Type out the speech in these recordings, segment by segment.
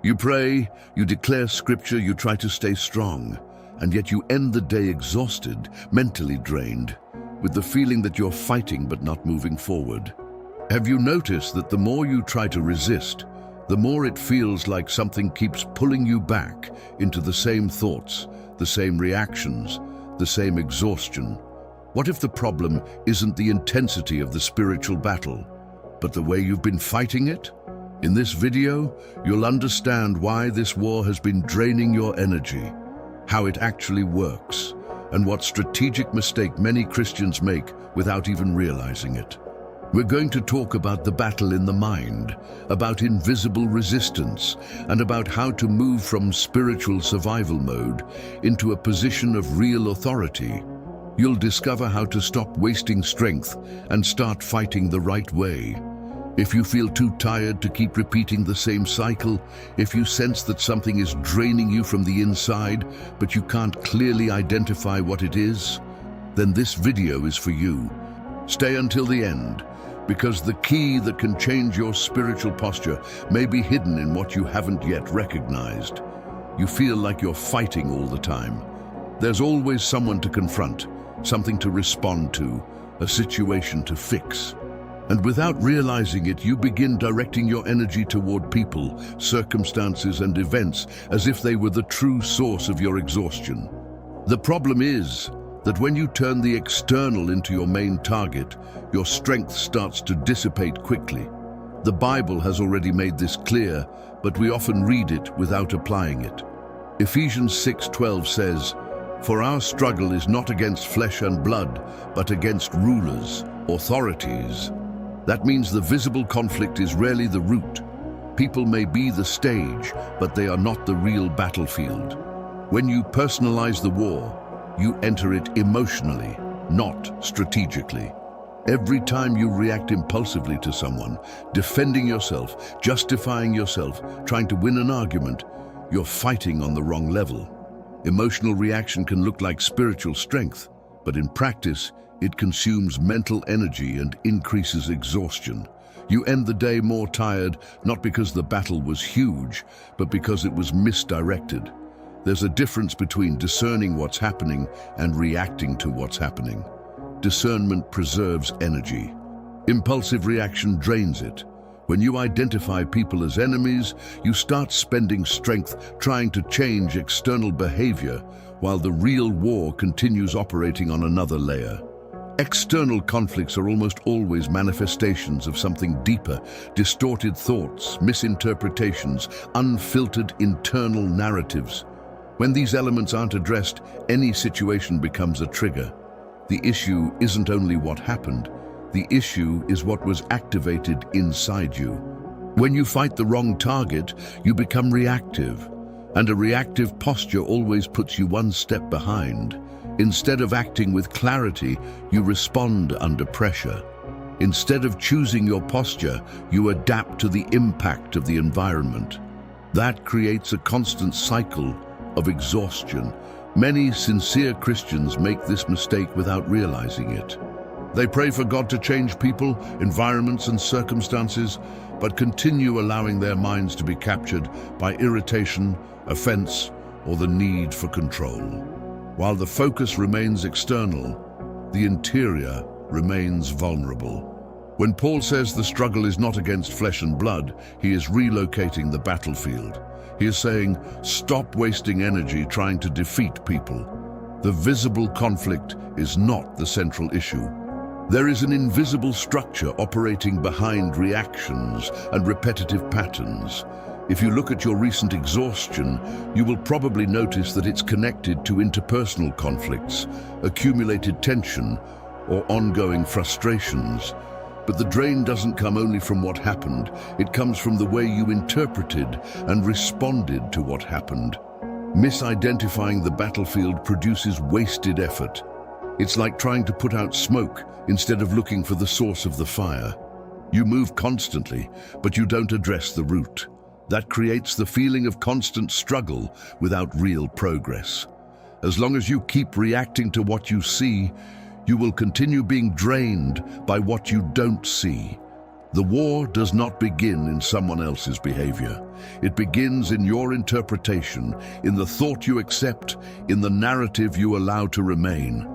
You pray, you declare scripture, you try to stay strong, and yet you end the day exhausted, mentally drained, with the feeling that you're fighting but not moving forward. Have you noticed that the more you try to resist, the more it feels like something keeps pulling you back into the same thoughts, the same reactions, the same exhaustion? What if the problem isn't the intensity of the spiritual battle, but the way you've been fighting it? In this video, you'll understand why this war has been draining your energy, how it actually works, and what strategic mistake many Christians make without even realizing it. We're going to talk about the battle in the mind, about invisible resistance, and about how to move from spiritual survival mode into a position of real authority. You'll discover how to stop wasting strength and start fighting the right way. If you feel too tired to keep repeating the same cycle, if you sense that something is draining you from the inside, but you can't clearly identify what it is, then this video is for you. Stay until the end, because the key that can change your spiritual posture may be hidden in what you haven't yet recognized. You feel like you're fighting all the time. There's always someone to confront, something to respond to, a situation to fix. And without realizing it, you begin directing your energy toward people, circumstances, and events as if they were the true source of your exhaustion. The problem is that when you turn the external into your main target, your strength starts to dissipate quickly. The Bible has already made this clear, but we often read it without applying it. Ephesians 6:12 says, "For our struggle is not against flesh and blood, but against rulers, authorities." That means the visible conflict is rarely the root. People may be the stage, but they are not the real battlefield. When you personalize the war, you enter it emotionally, not strategically. Every time you react impulsively to someone, defending yourself, justifying yourself, trying to win an argument, you're fighting on the wrong level. Emotional reaction can look like spiritual strength, but in practice, it consumes mental energy and increases exhaustion. You end the day more tired, not because the battle was huge, but because it was misdirected. There's a difference between discerning what's happening and reacting to what's happening. Discernment preserves energy. Impulsive reaction drains it. When you identify people as enemies, you start spending strength trying to change external behavior, while the real war continues operating on another layer. External conflicts are almost always manifestations of something deeper: distorted thoughts, misinterpretations, unfiltered internal narratives. When these elements aren't addressed, any situation becomes a trigger. The issue isn't only what happened, the issue is what was activated inside you. When you fight the wrong target, you become reactive, and a reactive posture always puts you one step behind. Instead of acting with clarity, you respond under pressure. Instead of choosing your posture, you adapt to the impact of the environment. That creates a constant cycle of exhaustion. Many sincere Christians make this mistake without realizing it. They pray for God to change people, environments, and circumstances, but continue allowing their minds to be captured by irritation, offense, or the need for control. While the focus remains external, the interior remains vulnerable. When Paul says the struggle is not against flesh and blood, he is relocating the battlefield. He is saying, stop wasting energy trying to defeat people. The visible conflict is not the central issue. There is an invisible structure operating behind reactions and repetitive patterns. If you look at your recent exhaustion, you will probably notice that it's connected to interpersonal conflicts, accumulated tension, or ongoing frustrations. But the drain doesn't come only from what happened, it comes from the way you interpreted and responded to what happened. Misidentifying the battlefield produces wasted effort. It's like trying to put out smoke instead of looking for the source of the fire. You move constantly, but you don't address the root. That creates the feeling of constant struggle without real progress. As long as you keep reacting to what you see, you will continue being drained by what you don't see. The war does not begin in someone else's behavior. It begins in your interpretation, in the thought you accept, in the narrative you allow to remain.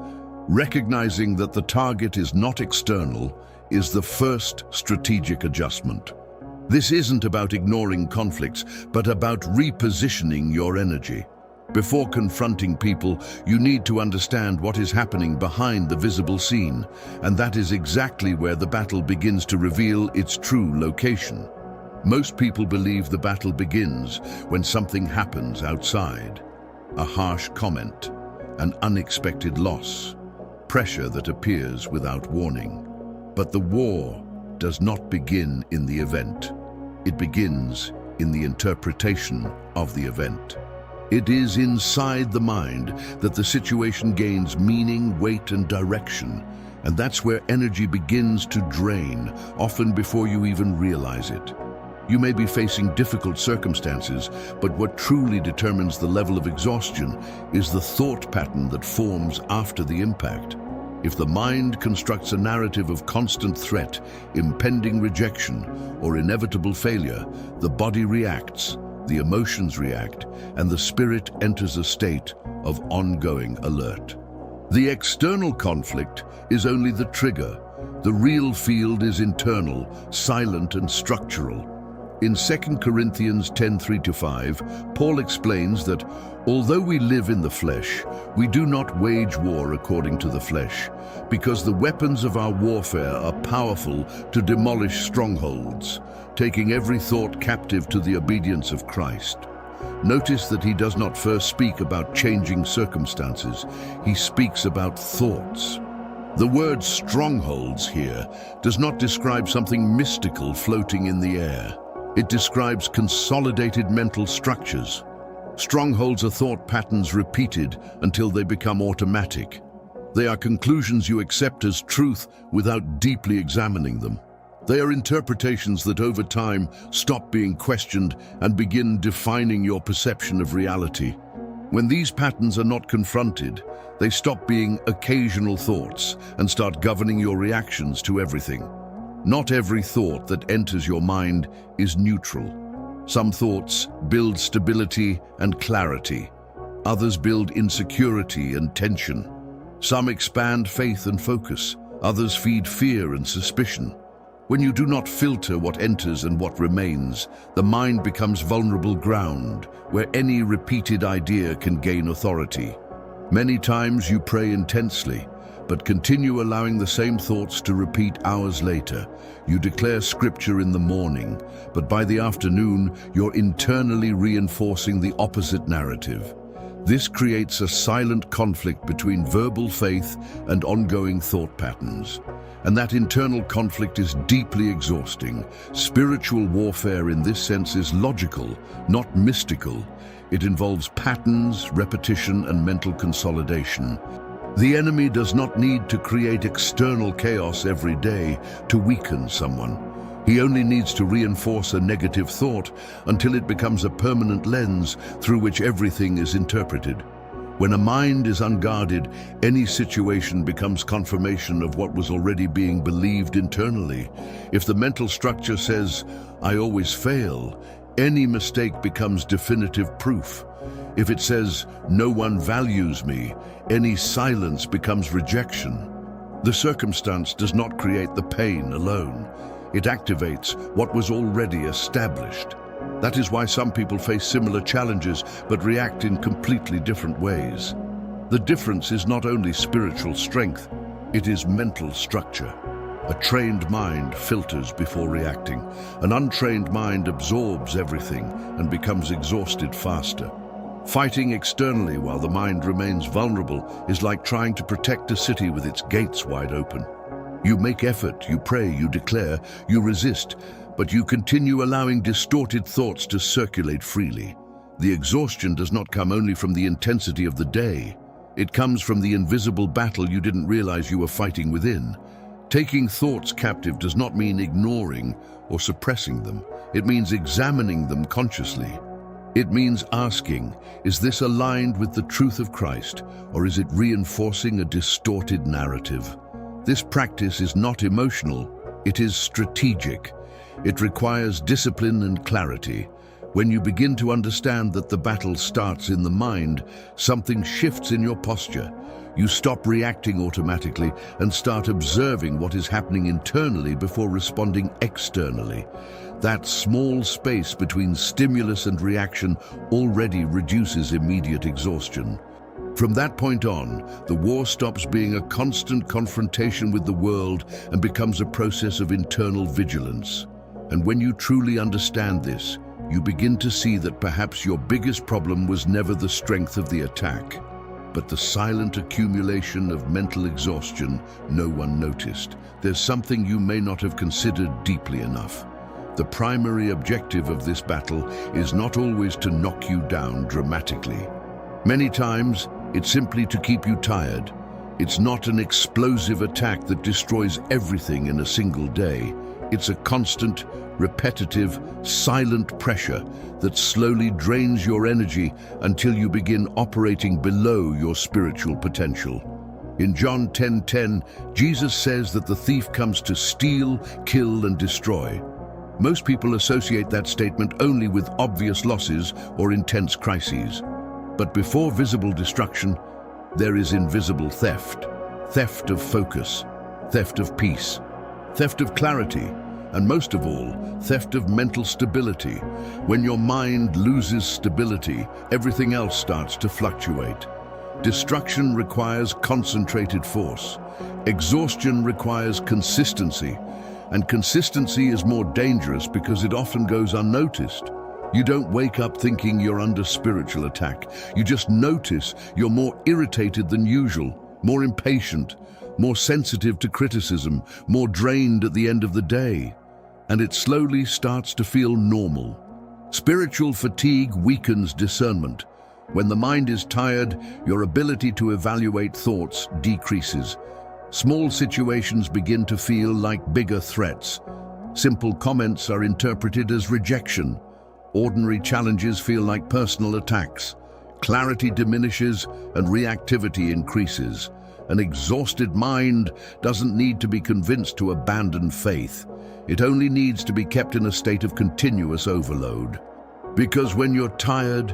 Recognizing that the target is not external is the first strategic adjustment. This isn't about ignoring conflicts, but about repositioning your energy. Before confronting people, you need to understand what is happening behind the visible scene, and that is exactly where the battle begins to reveal its true location. Most people believe the battle begins when something happens outside. A harsh comment, an unexpected loss, pressure that appears without warning. But the war does not begin in the event. It begins in the interpretation of the event. It is inside the mind that the situation gains meaning, weight, and direction, and that's where energy begins to drain, often before you even realize it. You may be facing difficult circumstances, but what truly determines the level of exhaustion is the thought pattern that forms after the impact. If the mind constructs a narrative of constant threat, impending rejection, or inevitable failure, the body reacts, the emotions react, and the spirit enters a state of ongoing alert. The external conflict is only the trigger. The real field is internal, silent, and structural. In 2 Corinthians 10:3-5, Paul explains that although we live in the flesh, we do not wage war according to the flesh, because the weapons of our warfare are powerful to demolish strongholds, taking every thought captive to the obedience of Christ. Notice that he does not first speak about changing circumstances. He speaks about thoughts. The word strongholds here does not describe something mystical floating in the air. It describes consolidated mental structures. Strongholds are thought patterns repeated until they become automatic. They are conclusions you accept as truth without deeply examining them. They are interpretations that over time stop being questioned and begin defining your perception of reality. When these patterns are not confronted, they stop being occasional thoughts and start governing your reactions to everything. Not every thought that enters your mind is neutral. Some thoughts build stability and clarity. Others build insecurity and tension. Some expand faith and focus. Others feed fear and suspicion. When you do not filter what enters and what remains, the mind becomes vulnerable ground where any repeated idea can gain authority. Many times you pray intensely, but continue allowing the same thoughts to repeat hours later. You declare scripture in the morning, but by the afternoon, you're internally reinforcing the opposite narrative. This creates a silent conflict between verbal faith and ongoing thought patterns. And that internal conflict is deeply exhausting. Spiritual warfare in this sense is logical, not mystical. It involves patterns, repetition, and mental consolidation. The enemy does not need to create external chaos every day to weaken someone. He only needs to reinforce a negative thought until it becomes a permanent lens through which everything is interpreted. When a mind is unguarded, any situation becomes confirmation of what was already being believed internally. If the mental structure says, "I always fail," any mistake becomes definitive proof. If it says, "No one values me," any silence becomes rejection. The circumstance does not create the pain alone. It activates what was already established. That is why some people face similar challenges but react in completely different ways. The difference is not only spiritual strength, it is mental structure. A trained mind filters before reacting. An untrained mind absorbs everything and becomes exhausted faster. Fighting externally while the mind remains vulnerable is like trying to protect a city with its gates wide open. You make effort, you pray, you declare, you resist, but you continue allowing distorted thoughts to circulate freely. The exhaustion does not come only from the intensity of the day. It comes from the invisible battle you didn't realize you were fighting within. Taking thoughts captive does not mean ignoring or suppressing them. It means examining them consciously. It means asking, is this aligned with the truth of Christ, or is it reinforcing a distorted narrative? This practice is not emotional, It is strategic. It requires discipline and clarity. When you begin to understand that the battle starts in the mind, something shifts in your posture. You stop reacting automatically and start observing what is happening internally before responding externally. That small space between stimulus and reaction already reduces immediate exhaustion. From that point on, the war stops being a constant confrontation with the world and becomes a process of internal vigilance. And when you truly understand this, you begin to see that perhaps your biggest problem was never the strength of the attack, but the silent accumulation of mental exhaustion no one noticed. There's something you may not have considered deeply enough. The primary objective of this battle is not always to knock you down dramatically. Many times, it's simply to keep you tired. It's not an explosive attack that destroys everything in a single day. It's a constant, repetitive, silent pressure that slowly drains your energy until you begin operating below your spiritual potential. In John 10:10, Jesus says that the thief comes to steal, kill, and destroy. Most people associate that statement only with obvious losses or intense crises. But before visible destruction, there is invisible theft. Theft of focus, theft of peace, theft of clarity, and most of all, theft of mental stability. When your mind loses stability, everything else starts to fluctuate. Destruction requires concentrated force. Exhaustion requires consistency, and consistency is more dangerous because it often goes unnoticed. You don't wake up thinking you're under spiritual attack. You just notice you're more irritated than usual, more impatient, more sensitive to criticism, more drained at the end of the day. And it slowly starts to feel normal. Spiritual fatigue weakens discernment. When the mind is tired, your ability to evaluate thoughts decreases. Small situations begin to feel like bigger threats. Simple comments are interpreted as rejection. Ordinary challenges feel like personal attacks. Clarity diminishes and reactivity increases. An exhausted mind doesn't need to be convinced to abandon faith. It only needs to be kept in a state of continuous overload. Because when you're tired,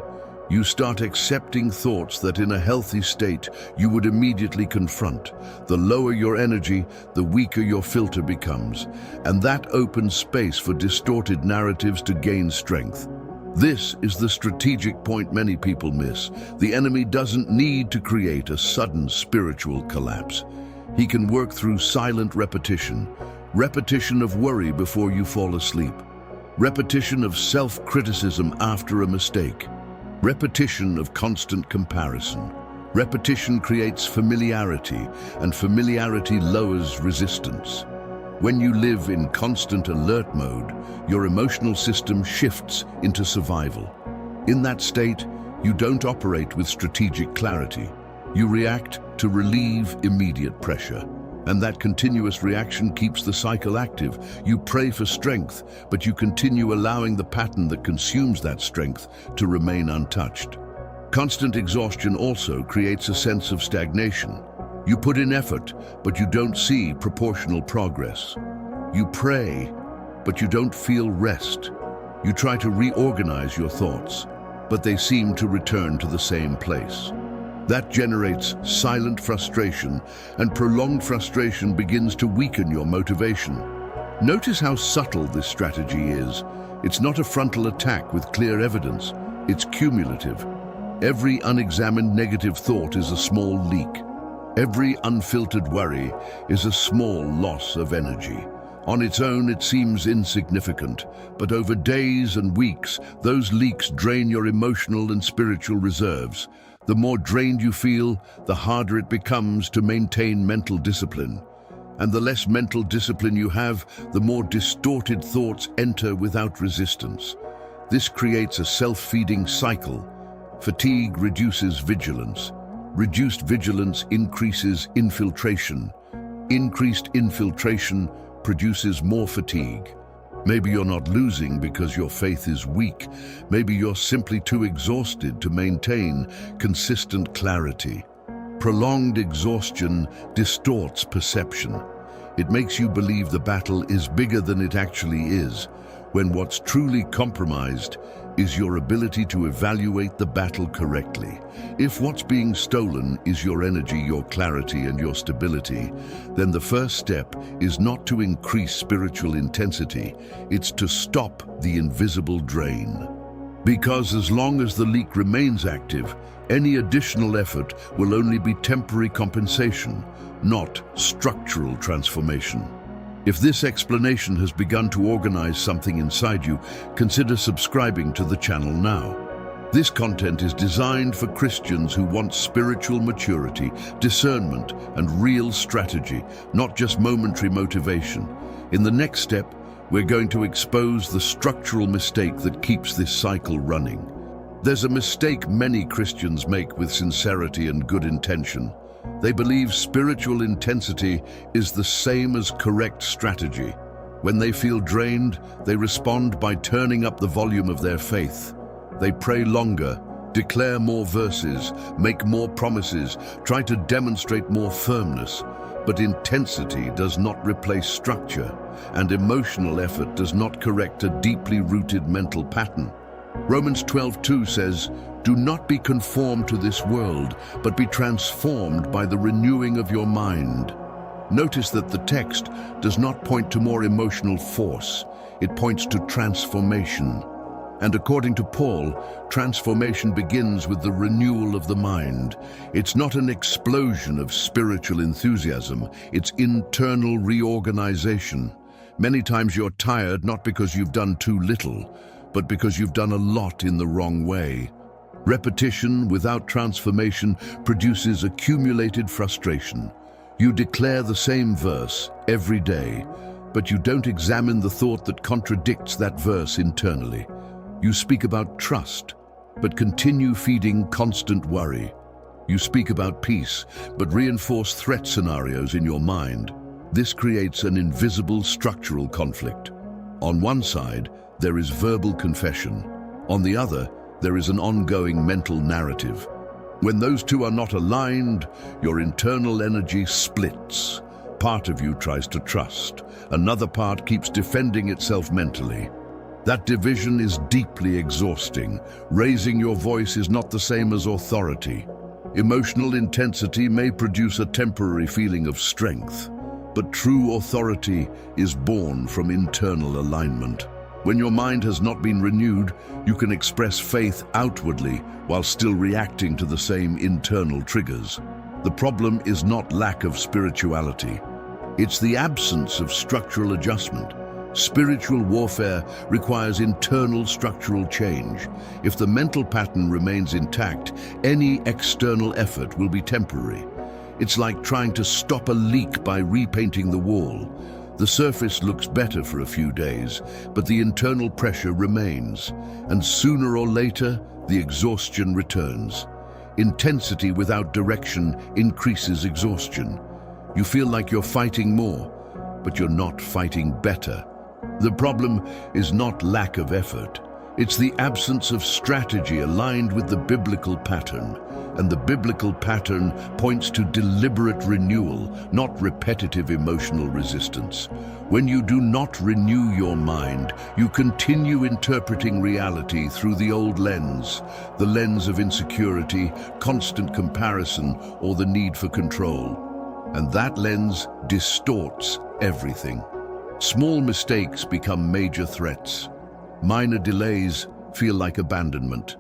you start accepting thoughts that in a healthy state you would immediately confront. The lower your energy, the weaker your filter becomes, and that opens space for distorted narratives to gain strength. This is the strategic point many people miss. The enemy doesn't need to create a sudden spiritual collapse. He can work through silent repetition, repetition of worry before you fall asleep, repetition of self-criticism after a mistake, repetition of constant comparison. Repetition creates familiarity, and familiarity lowers resistance. When you live in constant alert mode, your emotional system shifts into survival. In that state, you don't operate with strategic clarity. You react to relieve immediate pressure. And that continuous reaction keeps the cycle active. You pray for strength, but you continue allowing the pattern that consumes that strength to remain untouched. Constant exhaustion also creates a sense of stagnation. You put in effort, but you don't see proportional progress. You pray, but you don't feel rest. You try to reorganize your thoughts, but they seem to return to the same place. That generates silent frustration, and prolonged frustration begins to weaken your motivation. Notice how subtle this strategy is. It's not a frontal attack with clear evidence. It's cumulative. Every unexamined negative thought is a small leak. Every unfiltered worry is a small loss of energy. On its own, it seems insignificant, but over days and weeks, those leaks drain your emotional and spiritual reserves. The more drained you feel, the harder it becomes to maintain mental discipline. And the less mental discipline you have, the more distorted thoughts enter without resistance. This creates a self-feeding cycle. Fatigue reduces vigilance. Reduced vigilance increases infiltration. Increased infiltration produces more fatigue. Maybe you're not losing because your faith is weak. Maybe you're simply too exhausted to maintain consistent clarity. Prolonged exhaustion distorts perception. It makes you believe the battle is bigger than it actually is, when what's truly compromised is your ability to evaluate the battle correctly. If what's being stolen is your energy, your clarity, and your stability, then the first step is not to increase spiritual intensity, it's to stop the invisible drain. Because as long as the leak remains active, any additional effort will only be temporary compensation, not structural transformation. If this explanation has begun to organize something inside you, consider subscribing to the channel now. This content is designed for Christians who want spiritual maturity, discernment, and real strategy, not just momentary motivation. In the next step, we're going to expose the structural mistake that keeps this cycle running. There's a mistake many Christians make with sincerity and good intention. They believe spiritual intensity is the same as correct strategy. When they feel drained, they respond by turning up the volume of their faith. They pray longer, declare more verses, make more promises, try to demonstrate more firmness. But intensity does not replace structure, and emotional effort does not correct a deeply rooted mental pattern. Romans 12:2 says, "Do not be conformed to this world, but be transformed by the renewing of your mind." Notice that the text does not point to more emotional force, it points to transformation. And according to Paul, transformation begins with the renewal of the mind. It's not an explosion of spiritual enthusiasm, it's internal reorganization. Many times you're tired not because you've done too little, but because you've done a lot in the wrong way. Repetition without transformation produces accumulated frustration. You declare the same verse every day, but you don't examine the thought that contradicts that verse internally. You speak about trust, but continue feeding constant worry. You speak about peace, but reinforce threat scenarios in your mind. This creates an invisible structural conflict. On one side, there is verbal confession. On the other, there is an ongoing mental narrative. When those two are not aligned, your internal energy splits. Part of you tries to trust. Another part keeps defending itself mentally. That division is deeply exhausting. Raising your voice is not the same as authority. Emotional intensity may produce a temporary feeling of strength, but true authority is born from internal alignment. When your mind has not been renewed, you can express faith outwardly while still reacting to the same internal triggers. The problem is not lack of spirituality. It's the absence of structural adjustment. Spiritual warfare requires internal structural change. If the mental pattern remains intact, any external effort will be temporary. It's like trying to stop a leak by repainting the wall. The surface looks better for a few days, but the internal pressure remains, and sooner or later, the exhaustion returns. Intensity without direction increases exhaustion. You feel like you're fighting more, but you're not fighting better. The problem is not lack of effort. It's the absence of strategy aligned with the biblical pattern. And the biblical pattern points to deliberate renewal, not repetitive emotional resistance. When you do not renew your mind, you continue interpreting reality through the old lens, the lens of insecurity, constant comparison, or the need for control. And that lens distorts everything. Small mistakes become major threats. Minor delays feel like abandonment.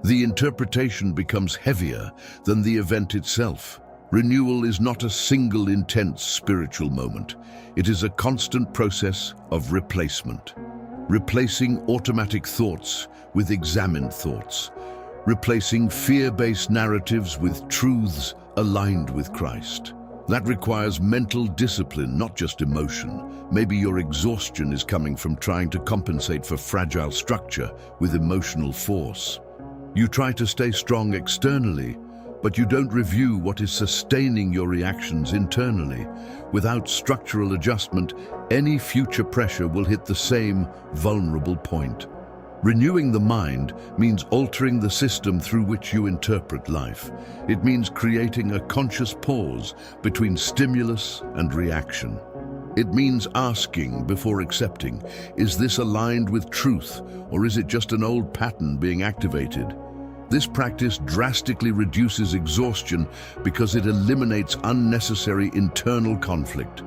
The interpretation becomes heavier than the event itself. Renewal is not a single intense spiritual moment. It is a constant process of replacement. Replacing automatic thoughts with examined thoughts. Replacing fear-based narratives with truths aligned with Christ. That requires mental discipline, not just emotion. Maybe your exhaustion is coming from trying to compensate for fragile structure with emotional force. You try to stay strong externally, but you don't review what is sustaining your reactions internally. Without structural adjustment, any future pressure will hit the same vulnerable point. Renewing the mind means altering the system through which you interpret life. It means creating a conscious pause between stimulus and reaction. It means asking before accepting, is this aligned with truth, or is it just an old pattern being activated? This practice drastically reduces exhaustion because it eliminates unnecessary internal conflict.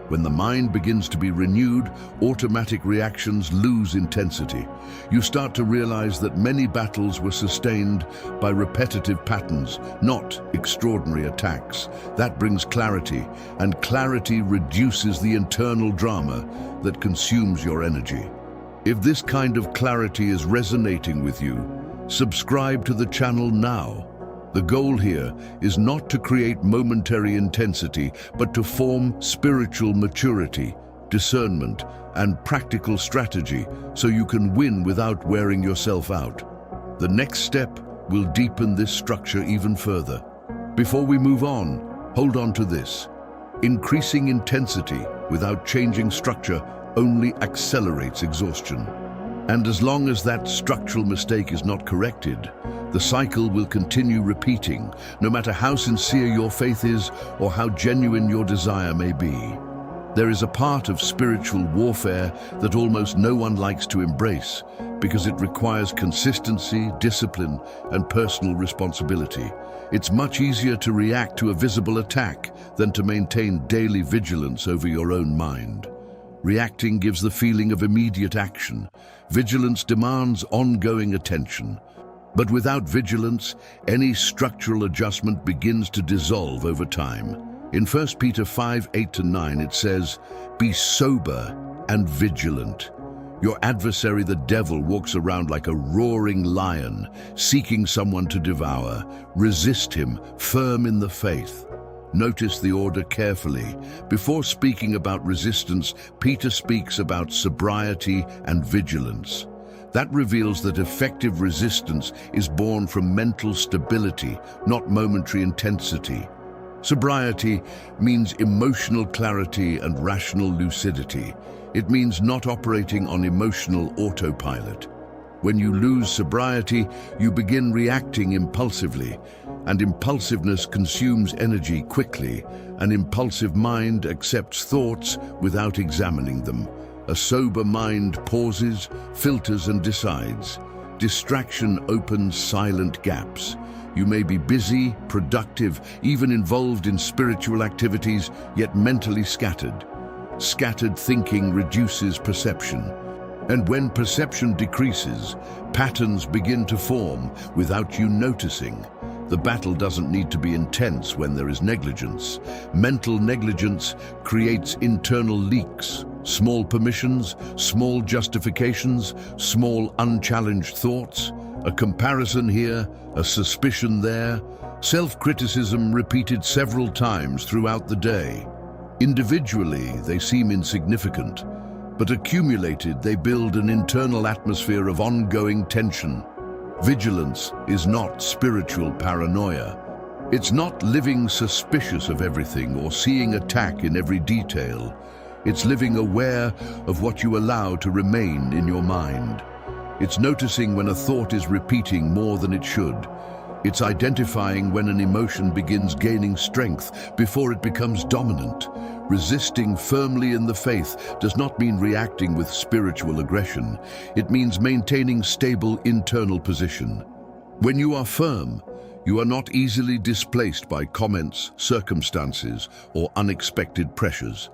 When the mind begins to be renewed, automatic reactions lose intensity. You start to realize that many battles were sustained by repetitive patterns, not extraordinary attacks. That brings clarity, and clarity reduces the internal drama that consumes your energy. If this kind of clarity is resonating with you, subscribe to the channel now. The goal here is not to create momentary intensity, but to form spiritual maturity, discernment, and practical strategy so you can win without wearing yourself out. The next step will deepen this structure even further. Before we move on, hold on to this. Increasing intensity without changing structure only accelerates exhaustion. And as long as that structural mistake is not corrected, the cycle will continue repeating, no matter how sincere your faith is or how genuine your desire may be. There is a part of spiritual warfare that almost no one likes to embrace because it requires consistency, discipline, and personal responsibility. It's much easier to react to a visible attack than to maintain daily vigilance over your own mind. Reacting gives the feeling of immediate action. Vigilance demands ongoing attention. But without vigilance, any structural adjustment begins to dissolve over time. In 1 Peter 5:8-9 it says, "Be sober and vigilant. Your adversary the devil walks around like a roaring lion, seeking someone to devour. Resist him, firm in the faith." Notice the order carefully. Before speaking about resistance, Peter speaks about sobriety and vigilance. That reveals that effective resistance is born from mental stability, not momentary intensity. Sobriety means emotional clarity and rational lucidity. It means not operating on emotional autopilot. When you lose sobriety, you begin reacting impulsively, and impulsiveness consumes energy quickly. An impulsive mind accepts thoughts without examining them. A sober mind pauses, filters, and decides. Distraction opens silent gaps. You may be busy, productive, even involved in spiritual activities, yet mentally scattered. Scattered thinking reduces perception. And when perception decreases, patterns begin to form without you noticing. The battle doesn't need to be intense when there is negligence. Mental negligence creates internal leaks. Small permissions, small justifications, small unchallenged thoughts, a comparison here, a suspicion there, self-criticism repeated several times throughout the day. Individually, they seem insignificant, but accumulated, they build an internal atmosphere of ongoing tension. Vigilance is not spiritual paranoia. It's not living suspicious of everything or seeing attack in every detail. It's living aware of what you allow to remain in your mind. It's noticing when a thought is repeating more than it should. It's identifying when an emotion begins gaining strength before it becomes dominant. Resisting firmly in the faith does not mean reacting with spiritual aggression. It means maintaining stable internal position. When you are firm, you are not easily displaced by comments, circumstances, or unexpected pressures.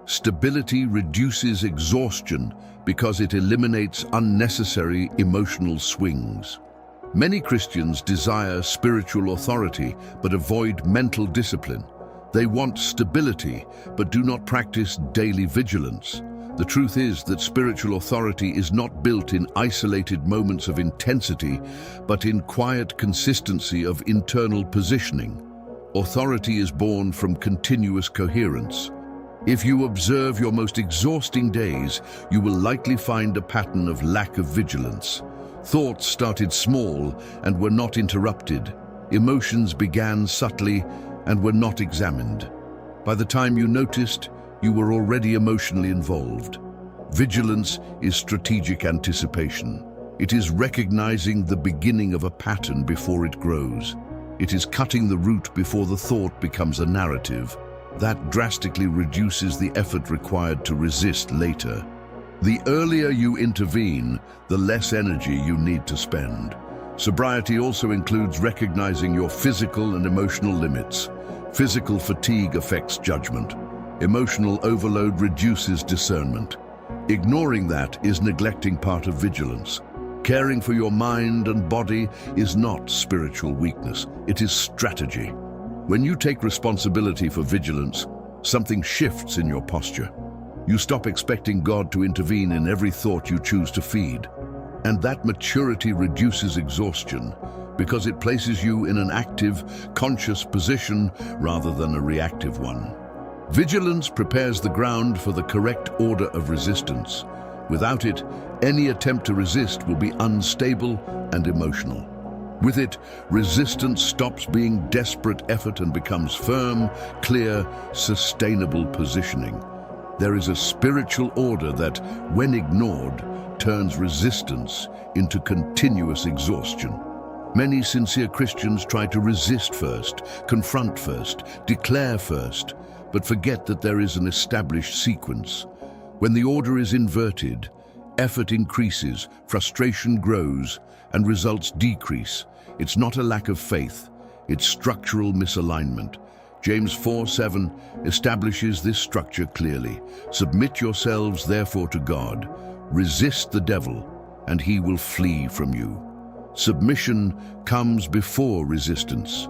Stability reduces exhaustion because it eliminates unnecessary emotional swings. Many Christians desire spiritual authority but avoid mental discipline. They want stability but do not practice daily vigilance. The truth is that spiritual authority is not built in isolated moments of intensity, but in quiet consistency of internal positioning. Authority is born from continuous coherence. If you observe your most exhausting days, you will likely find a pattern of lack of vigilance. Thoughts started small and were not interrupted. Emotions began subtly and were not examined. By the time you noticed, you were already emotionally involved. Vigilance is strategic anticipation. It is recognizing the beginning of a pattern before it grows. It is cutting the root before the thought becomes a narrative. That drastically reduces the effort required to resist later. The earlier you intervene, the less energy you need to spend. Sobriety also includes recognizing your physical and emotional limits. Physical fatigue affects judgment. Emotional overload reduces discernment. Ignoring that is neglecting part of vigilance. Caring for your mind and body is not spiritual weakness, it is strategy. When you take responsibility for vigilance, something shifts in your posture. You stop expecting God to intervene in every thought you choose to feed. And that maturity reduces exhaustion because it places you in an active, conscious position rather than a reactive one. Vigilance prepares the ground for the correct order of resistance. Without it, any attempt to resist will be unstable and emotional. With it, resistance stops being desperate effort and becomes firm, clear, sustainable positioning. There is a spiritual order that, when ignored, turns resistance into continuous exhaustion. Many sincere Christians try to resist first, confront first, declare first, but forget that there is an established sequence. When the order is inverted, effort increases, frustration grows, and results decrease. It's not a lack of faith, it's structural misalignment. James 4:7 establishes this structure clearly. Submit yourselves therefore to God. Resist the devil, and he will flee from you. Submission comes before resistance.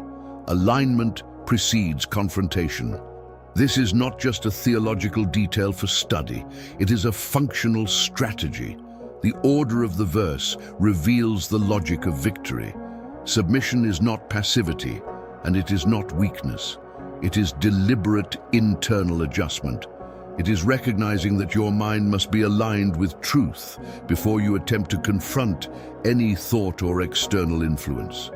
Alignment precedes confrontation. This is not just a theological detail for study, it is a functional strategy. The order of the verse reveals the logic of victory. Submission is not passivity, and it is not weakness. It is deliberate internal adjustment. It is recognizing that your mind must be aligned with truth before you attempt to confront any thought or external influence.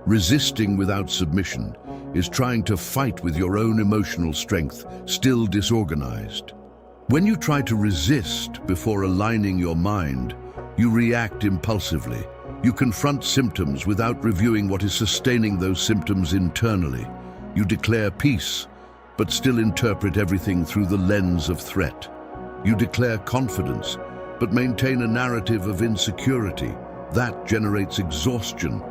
Resisting without submission is trying to fight with your own emotional strength, still disorganized. When you try to resist before aligning your mind, you react impulsively. You confront symptoms without reviewing what is sustaining those symptoms internally. You declare peace, but still interpret everything through the lens of threat. You declare confidence, but maintain a narrative of insecurity. That generates exhaustion.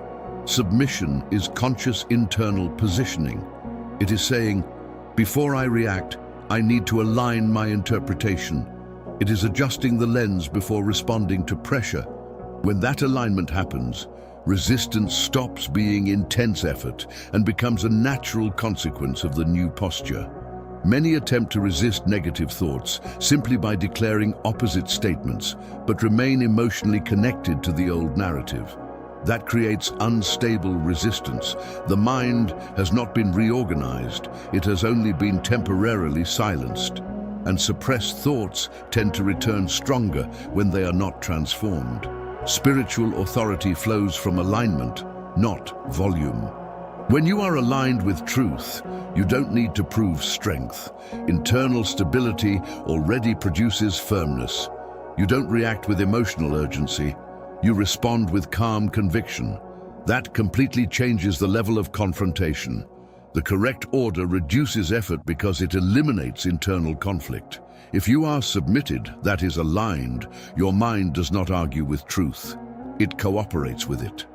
Submission is conscious internal positioning. It is saying, before I react, I need to align my interpretation. It is adjusting the lens before responding to pressure. When that alignment happens, resistance stops being intense effort and becomes a natural consequence of the new posture. Many attempt to resist negative thoughts simply by declaring opposite statements, but remain emotionally connected to the old narrative. That creates unstable resistance. The mind has not been reorganized, it has only been temporarily silenced. And suppressed thoughts tend to return stronger when they are not transformed. Spiritual authority flows from alignment, not volume. When you are aligned with truth, you don't need to prove strength. Internal stability already produces firmness. You don't react with emotional urgency. You respond with calm conviction. That completely changes the level of confrontation. The correct order reduces effort because it eliminates internal conflict. If you are submitted, that is aligned, your mind does not argue with truth. It cooperates with it.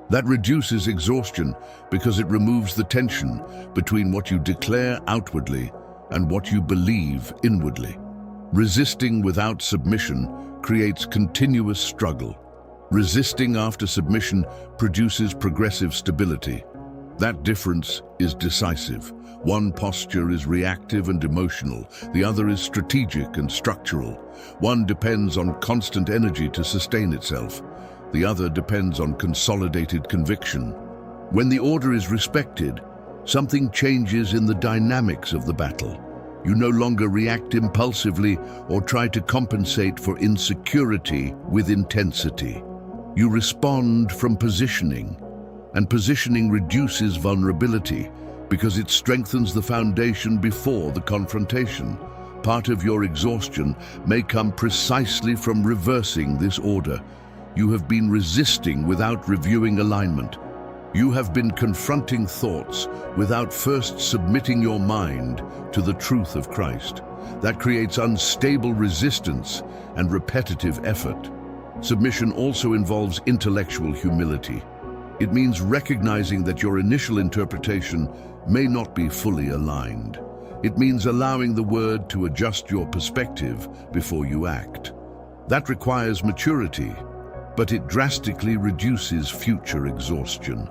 That reduces exhaustion because it removes the tension between what you declare outwardly and what you believe inwardly. Resisting without submission creates continuous struggle. Resisting after submission produces progressive stability. That difference is decisive. One posture is reactive and emotional, the other is strategic and structural. One depends on constant energy to sustain itself. The other depends on consolidated conviction. When the order is respected, something changes in the dynamics of the battle. You no longer react impulsively or try to compensate for insecurity with intensity. You respond from positioning, and positioning reduces vulnerability because it strengthens the foundation before the confrontation. Part of your exhaustion may come precisely from reversing this order. You have been resisting without reviewing alignment. You have been confronting thoughts without first submitting your mind to the truth of Christ. That creates unstable resistance and repetitive effort. Submission also involves intellectual humility. It means recognizing that your initial interpretation may not be fully aligned. It means allowing the Word to adjust your perspective before you act. That requires maturity, but it drastically reduces future exhaustion.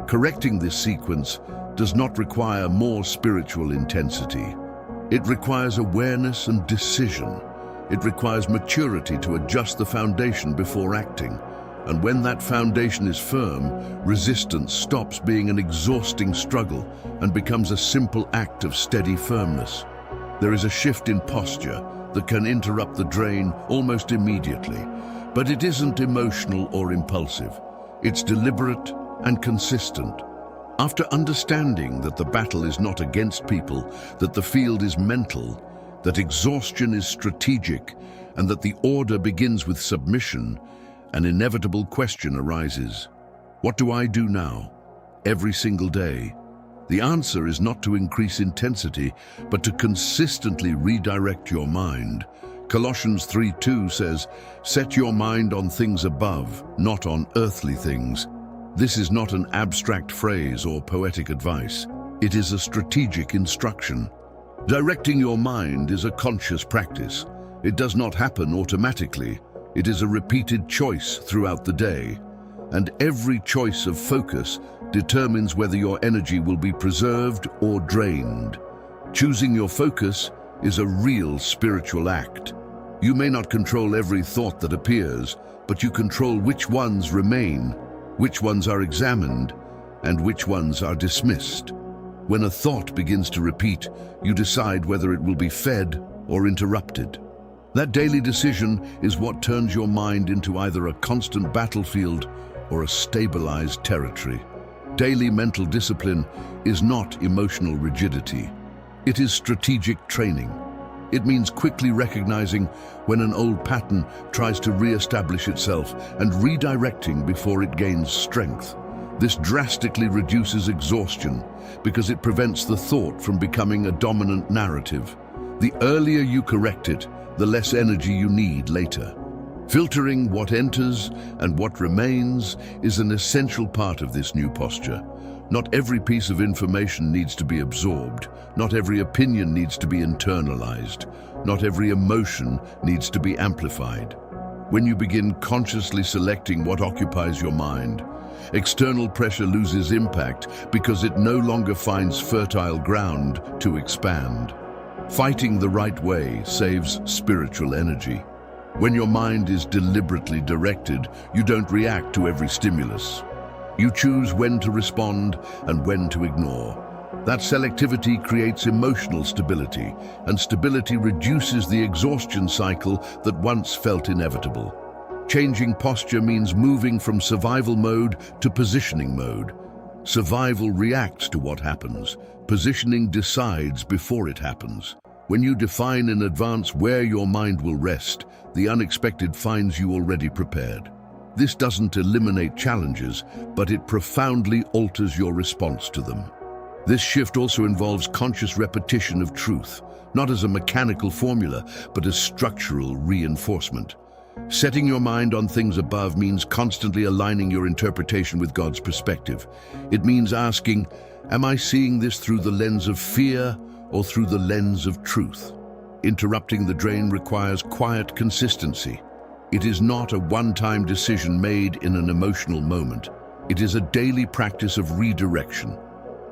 Correcting this sequence does not require more spiritual intensity. It requires awareness and decision. It requires maturity to adjust the foundation before acting. And when that foundation is firm, resistance stops being an exhausting struggle and becomes a simple act of steady firmness. There is a shift in posture that can interrupt the drain almost immediately, but it isn't emotional or impulsive. It's deliberate and consistent. After understanding that the battle is not against people, that the field is mental, that exhaustion is strategic, and that the order begins with submission, an inevitable question arises. What do I do now, every single day? The answer is not to increase intensity, but to consistently redirect your mind. Colossians 3:2 says, "Set your mind on things above, not on earthly things." This is not an abstract phrase or poetic advice. It is a strategic instruction. Directing your mind is a conscious practice. It does not happen automatically. It is a repeated choice throughout the day. And every choice of focus determines whether your energy will be preserved or drained. Choosing your focus is a real spiritual act. You may not control every thought that appears, but you control which ones remain, which ones are examined, and which ones are dismissed. When a thought begins to repeat, you decide whether it will be fed or interrupted. That daily decision is what turns your mind into either a constant battlefield or a stabilized territory. Daily mental discipline is not emotional rigidity. It is strategic training. It means quickly recognizing when an old pattern tries to re-establish itself and redirecting before it gains strength. This drastically reduces exhaustion because it prevents the thought from becoming a dominant narrative. The earlier you correct it, the less energy you need later. Filtering what enters and what remains is an essential part of this new posture. Not every piece of information needs to be absorbed. Not every opinion needs to be internalized. Not every emotion needs to be amplified. When you begin consciously selecting what occupies your mind, external pressure loses impact because it no longer finds fertile ground to expand. Fighting the right way saves spiritual energy. When your mind is deliberately directed, you don't react to every stimulus. You choose when to respond and when to ignore. That selectivity creates emotional stability, and stability reduces the exhaustion cycle that once felt inevitable. Changing posture means moving from survival mode to positioning mode. Survival reacts to what happens. Positioning decides before it happens. When you define in advance where your mind will rest, the unexpected finds you already prepared. This doesn't eliminate challenges, but it profoundly alters your response to them. This shift also involves conscious repetition of truth, not as a mechanical formula, but as structural reinforcement. Setting your mind on things above means constantly aligning your interpretation with God's perspective. It means asking, am I seeing this through the lens of fear or through the lens of truth? Interrupting the drain requires quiet consistency. It is not a one-time decision made in an emotional moment. It is a daily practice of redirection.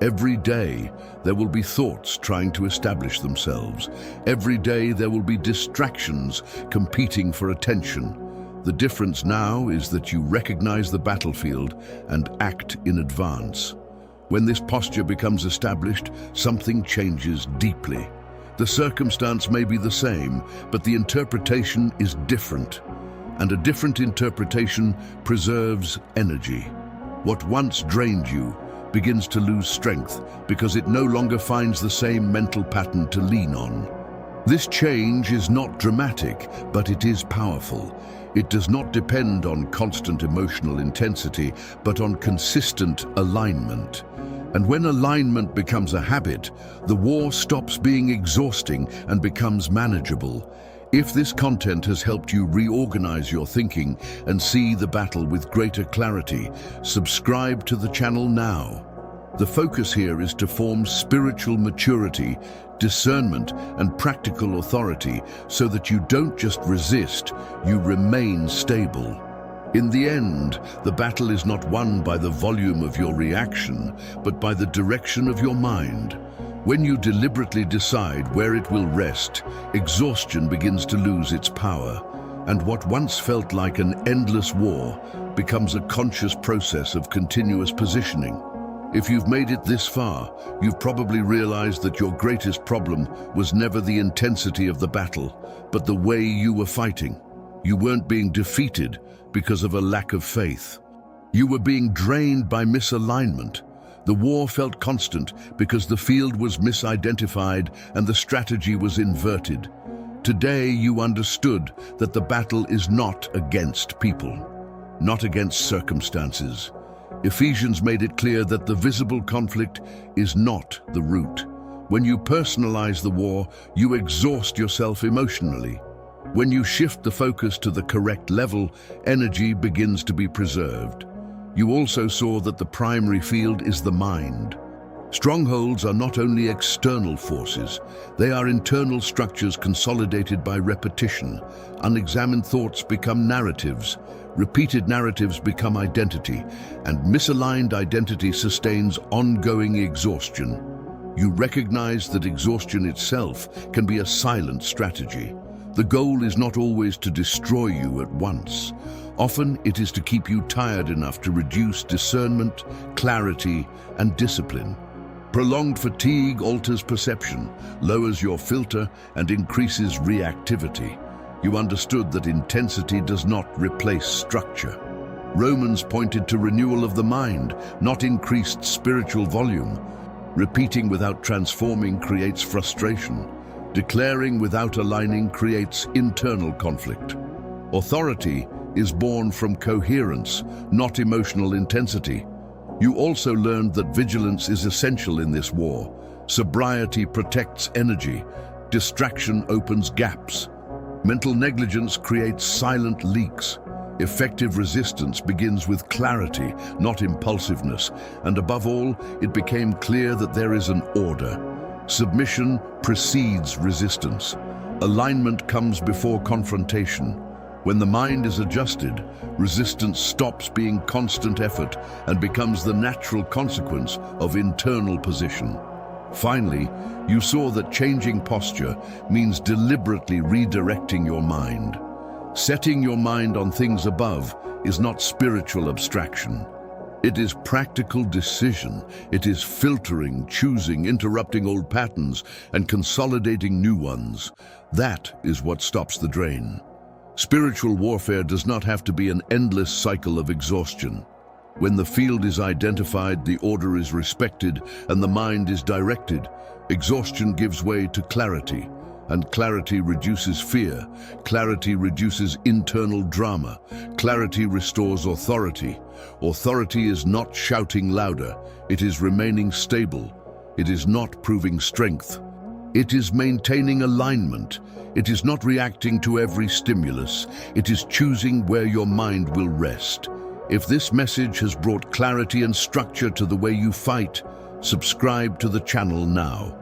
Every day, there will be thoughts trying to establish themselves. Every day, there will be distractions competing for attention. The difference now is that you recognize the battlefield and act in advance. When this posture becomes established, something changes deeply. The circumstance may be the same, but the interpretation is different. And a different interpretation preserves energy. What once drained you begins to lose strength because it no longer finds the same mental pattern to lean on. This change is not dramatic, but it is powerful. It does not depend on constant emotional intensity, but on consistent alignment. And when alignment becomes a habit, the war stops being exhausting and becomes manageable. If this content has helped you reorganize your thinking and see the battle with greater clarity, subscribe to the channel now. The focus here is to form spiritual maturity, discernment, and practical authority so that you don't just resist, you remain stable. In the end, the battle is not won by the volume of your reaction, but by the direction of your mind. When you deliberately decide where it will rest, exhaustion begins to lose its power, and what once felt like an endless war becomes a conscious process of continuous positioning. If you've made it this far, you've probably realized that your greatest problem was never the intensity of the battle, but the way you were fighting. You weren't being defeated because of a lack of faith. You were being drained by misalignment. The war felt constant because the field was misidentified and the strategy was inverted. Today you understood that the battle is not against people, not against circumstances. Ephesians made it clear that the visible conflict is not the root. When you personalize the war, you exhaust yourself emotionally. When you shift the focus to the correct level, energy begins to be preserved. You also saw that the primary field is the mind. Strongholds are not only external forces, they are internal structures consolidated by repetition. Unexamined thoughts become narratives, repeated narratives become identity, and misaligned identity sustains ongoing exhaustion. You recognize that exhaustion itself can be a silent strategy. The goal is not always to destroy you at once. Often it is to keep you tired enough to reduce discernment, clarity, and discipline. Prolonged fatigue alters perception, lowers your filter, and increases reactivity. You understood that intensity does not replace structure. Romans pointed to renewal of the mind, not increased spiritual volume. Repeating without transforming creates frustration. Declaring without aligning creates internal conflict. Authority is born from coherence, not emotional intensity. You also learned that vigilance is essential in this war. Sobriety protects energy. Distraction opens gaps. Mental negligence creates silent leaks. Effective resistance begins with clarity, not impulsiveness. And above all, it became clear that there is an order. Submission precedes resistance. Alignment comes before confrontation. When the mind is adjusted, resistance stops being constant effort and becomes the natural consequence of internal position. Finally, you saw that changing posture means deliberately redirecting your mind. Setting your mind on things above is not spiritual abstraction. It is practical decision. It is filtering, choosing, interrupting old patterns, and consolidating new ones. That is what stops the drain. Spiritual warfare does not have to be an endless cycle of exhaustion. When the field is identified, the order is respected, and the mind is directed, exhaustion gives way to clarity, and clarity reduces fear. Clarity reduces internal drama. Clarity restores authority. Authority is not shouting louder. It is remaining stable. It is not proving strength. It is maintaining alignment. It is not reacting to every stimulus. It is choosing where your mind will rest. If this message has brought clarity and structure to the way you fight, subscribe to the channel now.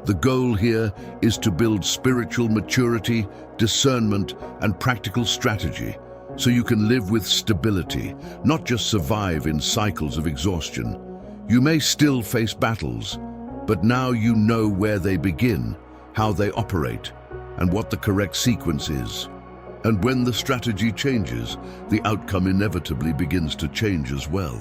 The goal here is to build spiritual maturity, discernment, and practical strategy, so you can live with stability, not just survive in cycles of exhaustion. You may still face battles, but now you know where they begin, how they operate, and what the correct sequence is. And when the strategy changes, the outcome inevitably begins to change as well.